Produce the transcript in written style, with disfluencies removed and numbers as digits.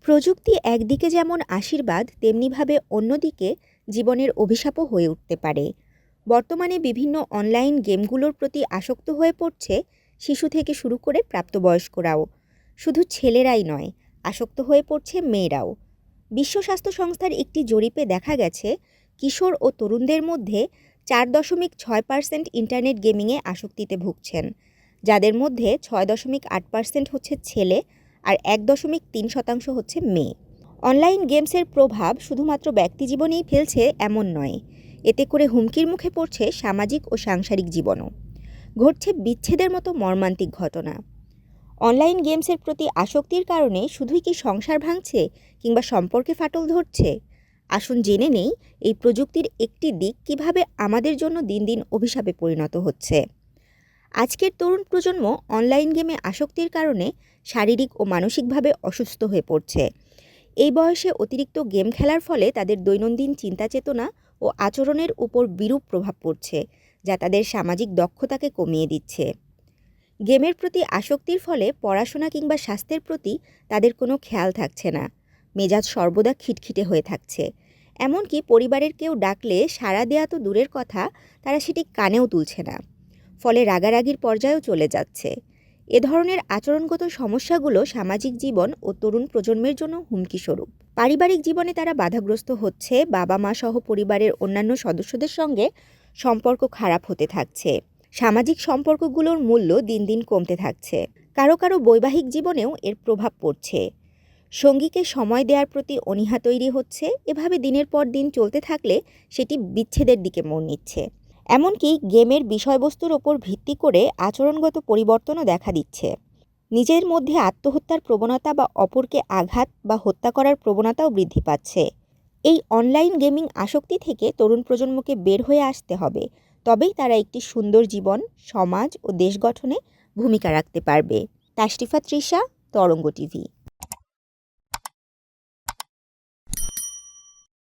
প্রযুক্তি একদিকে যেমন আশীর্বাদ তেমনিভাবে অন্যদিকে জীবনের অভিশাপও হয়ে উঠতে পারে। বর্তমানে বিভিন্ন অনলাইন গেমগুলোর প্রতি আসক্ত হয়ে পড়ছে শিশু থেকে শুরু করে প্রাপ্তবয়স্করাও। শুধু ছেলেরাই নয়, আসক্ত হয়ে পড়ছে মেয়েরাও। বিশ্ব স্বাস্থ্য সংস্থার একটি জরিপে দেখা গেছে কিশোর ও তরুণদের মধ্যে 4.6% ইন্টারনেট গেমিংয়ে আসক্তিতে ভুগছেন, যাদের মধ্যে 6.8% হচ্ছে ছেলে আর 1.3% হচ্ছে মেয়ে। অনলাইন গেমসের প্রভাব শুধুমাত্র ব্যক্তিজীবনেই ফেলছে এমন নয়, এতে করে হুমকির মুখে পড়ছে সামাজিক ও সাংসারিক জীবনও। ঘটছে বিচ্ছেদের মতো মর্মান্তিক ঘটনা। অনলাইন গেমসের প্রতি আসক্তির কারণে শুধুই কি সংসার ভাঙছে কিংবা সম্পর্কে ফাটল ধরছে? আসুন জেনে নেই এই প্রযুক্তির একটি দিক কিভাবে আমাদের জন্য দিন দিন অভিশাপে পরিণত হচ্ছে। আজকের তরুণ প্রজন্ম অনলাইন গেমে আসক্তির কারণে শারীরিক ও মানসিকভাবে অসুস্থ হয়ে পড়ছে। এই বয়সে অতিরিক্ত গেম খেলার ফলে তাদের দৈনন্দিন চিন্তা চেতনা ও আচরণের উপর বিরূপ প্রভাব পড়ছে, যা তাদের সামাজিক দক্ষতাকে কমিয়ে দিচ্ছে। গেমের প্রতি আসক্তির ফলে পড়াশোনা কিংবা স্বাস্থ্যের প্রতি তাদের কোনো খেয়াল থাকছে না। মেজাজ সর্বদা খিটখিটে হয়ে থাকছে। এমনকি পরিবারের কেউ ডাকলে সাড়া দেয়া তো দূরের কথা, তারা সেটি কানেও তুলছে না। ফলে রাগারাগির পর্যায়েও চলে যাচ্ছে। এ ধরনের আচরণগত সমস্যাগুলো সামাজিক জীবন ও তরুণ প্রজন্মের জন্য হুমকিস্বরূপ। পারিবারিক জীবনে তারা বাধাগ্রস্ত হচ্ছে, বাবা মা সহ পরিবারের অন্যান্য সদস্যদের সঙ্গে সম্পর্ক খারাপ হতে থাকছে। সামাজিক সম্পর্কগুলোর মূল্য দিন দিন কমতে থাকছে। কারো কারো বৈবাহিক জীবনেও এর প্রভাব পড়ছে। সঙ্গীকে সময় দেওয়ার প্রতি অনীহা তৈরি হচ্ছে। এভাবে দিনের পর দিন চলতে থাকলে সেটি বিচ্ছেদের দিকে মোড় নিচ্ছে। এমনকি গেমের বিষয়বস্তুর ওপর ভিত্তি করে আচরণগত পরিবর্তনও দেখা দিচ্ছে। নিজের মধ্যে আত্মহত্যার প্রবণতা বা অপরকে আঘাত বা হত্যা করার প্রবণতাও বৃদ্ধি পাচ্ছে। এই অনলাইন গেমিং আসক্তি থেকে তরুণ প্রজন্মকে বের হয়ে আসতে হবে, তবেই তারা একটি সুন্দর জীবন, সমাজ ও দেশ গঠনে ভূমিকা রাখতে পারবে। তাশরিফা তৃষা, তরঙ্গ টিভি।